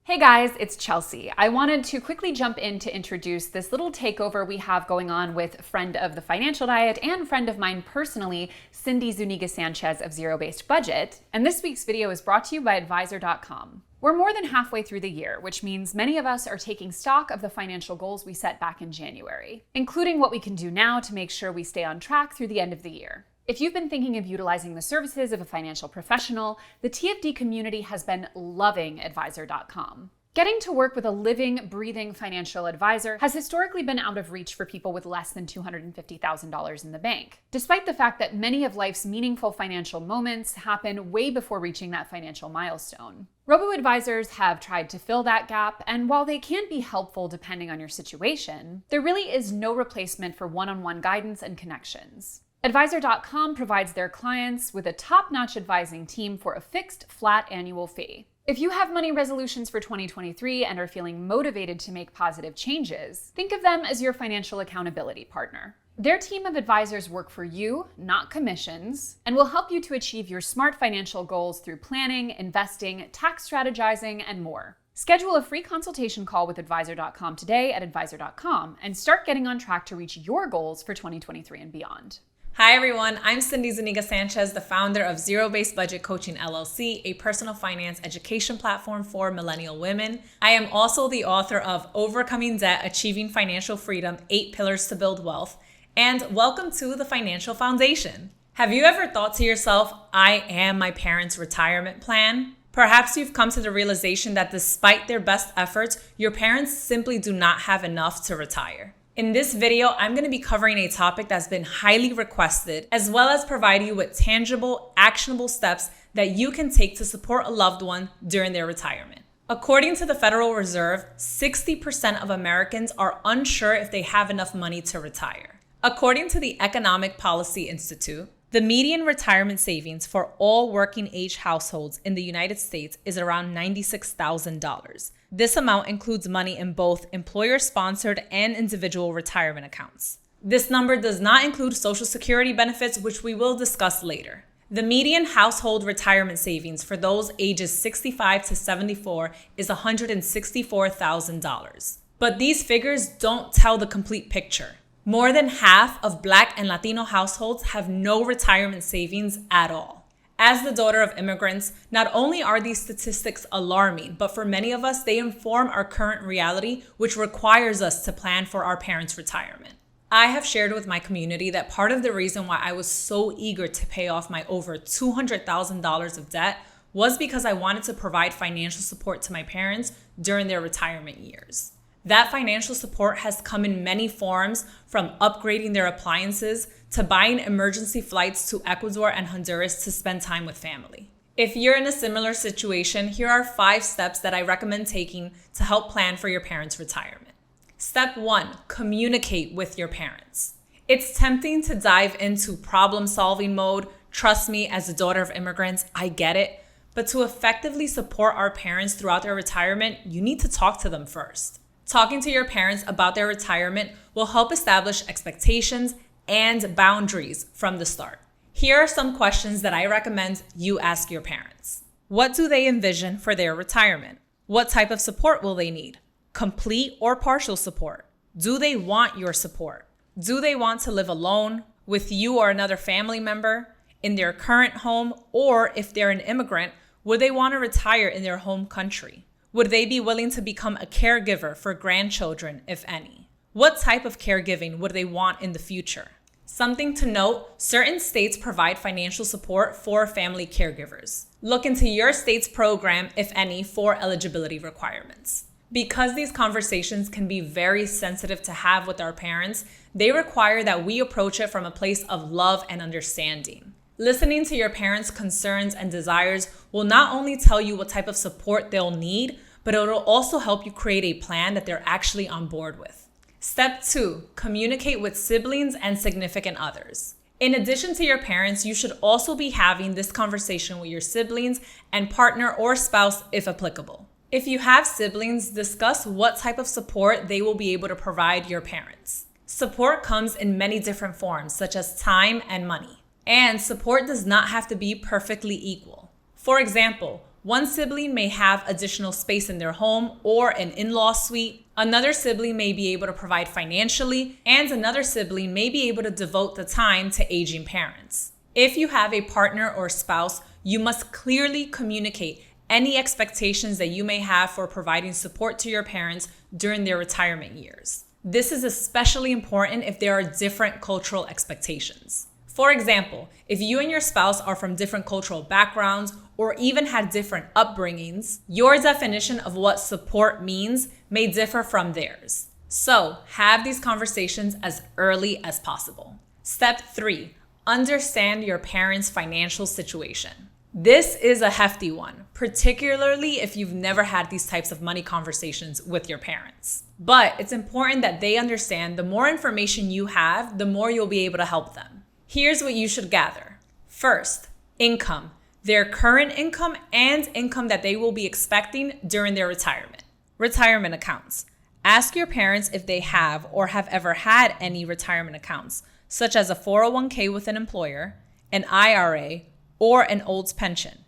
Hey guys, it's Chelsea. I wanted to quickly jump in to introduce this little takeover we have going on with friend of the financial diet and friend of mine personally, Cindy Zuniga-Sanchez of Zero Based Budget. And this week's video is brought to you by advisor.com. We're more than halfway through the year, which means many of us are taking stock of the financial goals we set back in January, including what we can do now to make sure we stay on track through the end of the year. If you've been thinking of utilizing the services of a financial professional, the TFD community has been loving advisor.com. Getting to work with a living, breathing financial advisor has historically been out of reach for people with less than $250,000 in the bank, despite the fact that many of life's meaningful financial moments happen way before reaching that financial milestone. Robo-advisors have tried to fill that gap, and while they can be helpful depending on your situation, there really is no replacement for one-on-one guidance and connections. Advisor.com provides their clients with a top-notch advising team for a fixed, flat annual fee. If you have money resolutions for 2023 and are feeling motivated to make positive changes, think of them as your financial accountability partner. Their team of advisors work for you, not commissions, and will help you to achieve your smart financial goals through planning, investing, tax strategizing, and more. Schedule a free consultation call with advisor.com today at advisor.com and start getting on track to reach your goals for 2023 and beyond. Hi everyone, I'm Cindy Zuniga-Sanchez, the founder of Zero Based Budget Coaching LLC, a personal finance education platform for millennial women. I am also the author of Overcoming Debt, Achieving Financial Freedom, 8 Pillars to Build Wealth, and welcome to the Financial Foundation. Have you ever thought to yourself, I am my parents' retirement plan? Perhaps you've come to the realization that despite their best efforts, your parents simply do not have enough to retire. In this video, I'm going to be covering a topic that's been highly requested, as well as provide you with tangible, actionable steps that you can take to support a loved one during their retirement. According to the Federal Reserve, 60% of Americans are unsure if they have enough money to retire. According to the Economic Policy Institute, the median retirement savings for all working age households in the United States is around $96,000. This amount includes money in both employer-sponsored and individual retirement accounts. This number does not include Social Security benefits, which we will discuss later. The median household retirement savings for those ages 65 to 74 is $164,000. But these figures don't tell the complete picture. More than half of Black and Latino households have no retirement savings at all. As the daughter of immigrants, not only are these statistics alarming, but for many of us, they inform our current reality, which requires us to plan for our parents' retirement. I have shared with my community that part of the reason why I was so eager to pay off my over $200,000 of debt was because I wanted to provide financial support to my parents during their retirement years. That financial support has come in many forms, from upgrading their appliances to buying emergency flights to Ecuador and Honduras to spend time with family. If you're in a similar situation, here are 5 steps that I recommend taking to help plan for your parents' retirement. Step 1, communicate with your parents. It's tempting to dive into problem-solving mode. Trust me, as a daughter of immigrants, I get it. But to effectively support our parents throughout their retirement, you need to talk to them first. Talking to your parents about their retirement will help establish expectations and boundaries from the start. Here are some questions that I recommend you ask your parents. What do they envision for their retirement? What type of support will they need? Complete or partial support? Do they want your support? Do they want to live alone, with you or another family member, in their current home, or if they're an immigrant, would they want to retire in their home country? Would they be willing to become a caregiver for grandchildren, if any? What type of caregiving would they want in the future? Something to note, certain states provide financial support for family caregivers. Look into your state's program, if any, for eligibility requirements. Because these conversations can be very sensitive to have with our parents, they require that we approach it from a place of love and understanding. Listening to your parents' concerns and desires will not only tell you what type of support they'll need, but it will also help you create a plan that they're actually on board with. Step 2, communicate with siblings and significant others. In addition to your parents, you should also be having this conversation with your siblings and partner or spouse if applicable. If you have siblings, discuss what type of support they will be able to provide your parents. Support comes in many different forms, such as time and money. And support does not have to be perfectly equal. For example, One sibling may have additional space in their home or an in-law suite. Another sibling may be able to provide financially, and another sibling may be able to devote the time to aging parents. If you have a partner or spouse, you must clearly communicate any expectations that you may have for providing support to your parents during their retirement years. This is especially important if there are different cultural expectations. For example, if you and your spouse are from different cultural backgrounds or even had different upbringings, your definition of what support means may differ from theirs. So, have these conversations as early as possible. Step 3, understand your parents' financial situation. This is a hefty one, particularly if you've never had these types of money conversations with your parents. But it's important that they understand the more information you have, the more you'll be able to help them. Here's what you should gather. First, income, their current income and income that they will be expecting during their retirement. Retirement accounts. Ask your parents if they have or have ever had any retirement accounts, such as a 401k with an employer, an IRA, or an old pension.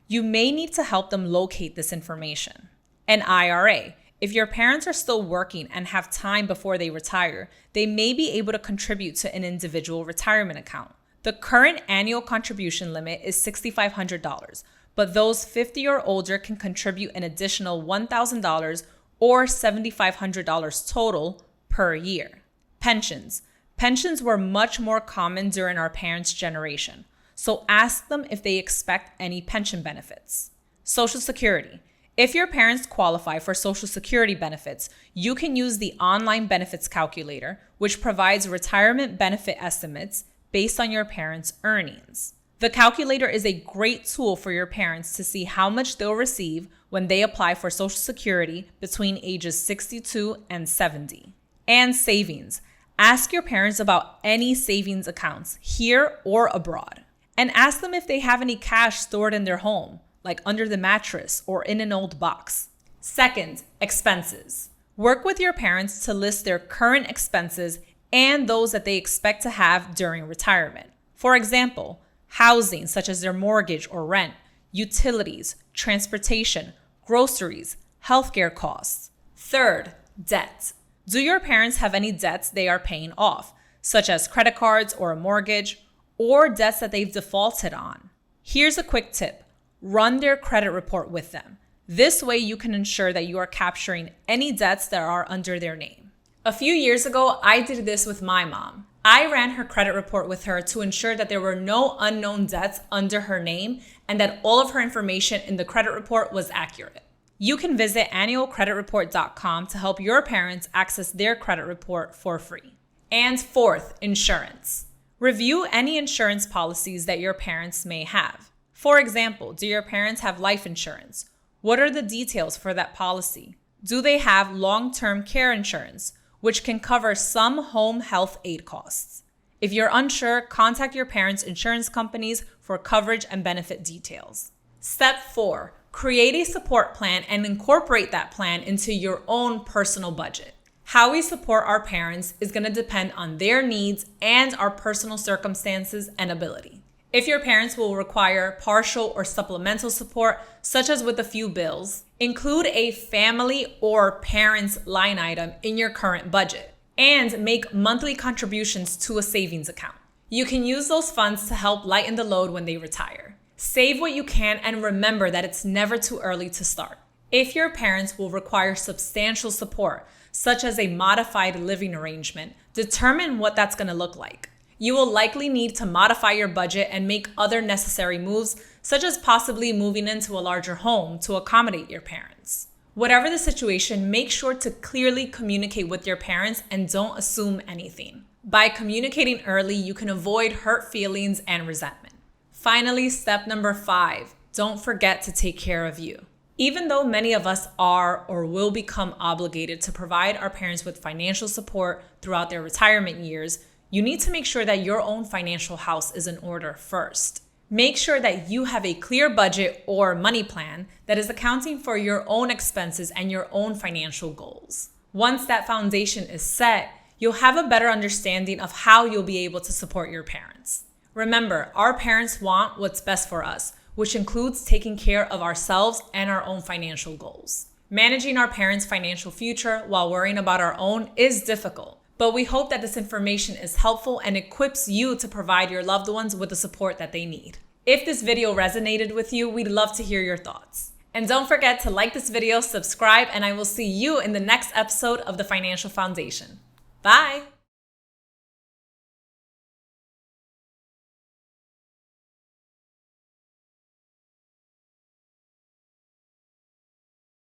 You may need to help them locate this information. An IRA. If your parents are still working and have time before they retire, they may be able to contribute to an individual retirement account. The current annual contribution limit is $6,500, but those 50 or older can contribute an additional $1,000 or $7,500 total per year. Pensions. Pensions were much more common during our parents' generation, so ask them if they expect any pension benefits. Social Security. If your parents qualify for Social Security benefits, you can use the online benefits calculator, which provides retirement benefit estimates based on your parents' earnings. The calculator is a great tool for your parents to see how much they'll receive when they apply for Social Security between ages 62 and 70. And savings. Ask your parents about any savings accounts here or abroad. And ask them if they have any cash stored in their home, like under the mattress or in an old box. Second, expenses. Work with your parents to list their current expenses and those that they expect to have during retirement. For example, housing such as their mortgage or rent, utilities, transportation, groceries, healthcare costs. Third, debt. Do your parents have any debts they are paying off, such as credit cards or a mortgage, or debts that they've defaulted on? Here's a quick tip. Run their credit report with them. This way you can ensure that you are capturing any debts that are under their name. A few years ago, I did this with my mom. I ran her credit report with her to ensure that there were no unknown debts under her name and that all of her information in the credit report was accurate. You can visit annualcreditreport.com to help your parents access their credit report for free. And fourth, insurance. Review any insurance policies that your parents may have. For example, do your parents have life insurance? What are the details for that policy? Do they have long-term care insurance, which can cover some home health aid costs? If you're unsure, contact your parents' insurance companies for coverage and benefit details. Step 4, create a support plan and incorporate that plan into your own personal budget. How we support our parents is going to depend on their needs and our personal circumstances and ability. If your parents will require partial or supplemental support, such as with a few bills, include a family or parents line item in your current budget and make monthly contributions to a savings account. You can use those funds to help lighten the load when they retire. Save what you can and remember that it's never too early to start. If your parents will require substantial support, such as a modified living arrangement, determine what that's going to look like. You will likely need to modify your budget and make other necessary moves, such as possibly moving into a larger home to accommodate your parents. Whatever the situation, make sure to clearly communicate with your parents and don't assume anything. By communicating early, you can avoid hurt feelings and resentment. Finally, step number 5, don't forget to take care of you. Even though many of us are or will become obligated to provide our parents with financial support throughout their retirement years, you need to make sure that your own financial house is in order first. Make sure that you have a clear budget or money plan that is accounting for your own expenses and your own financial goals. Once that foundation is set, you'll have a better understanding of how you'll be able to support your parents. Remember, our parents want what's best for us, which includes taking care of ourselves and our own financial goals. Managing our parents' financial future while worrying about our own is difficult, but we hope that this information is helpful and equips you to provide your loved ones with the support that they need. If this video resonated with you, we'd love to hear your thoughts. And don't forget to like this video, subscribe, and I will see you in the next episode of The Financial Foundation. Bye!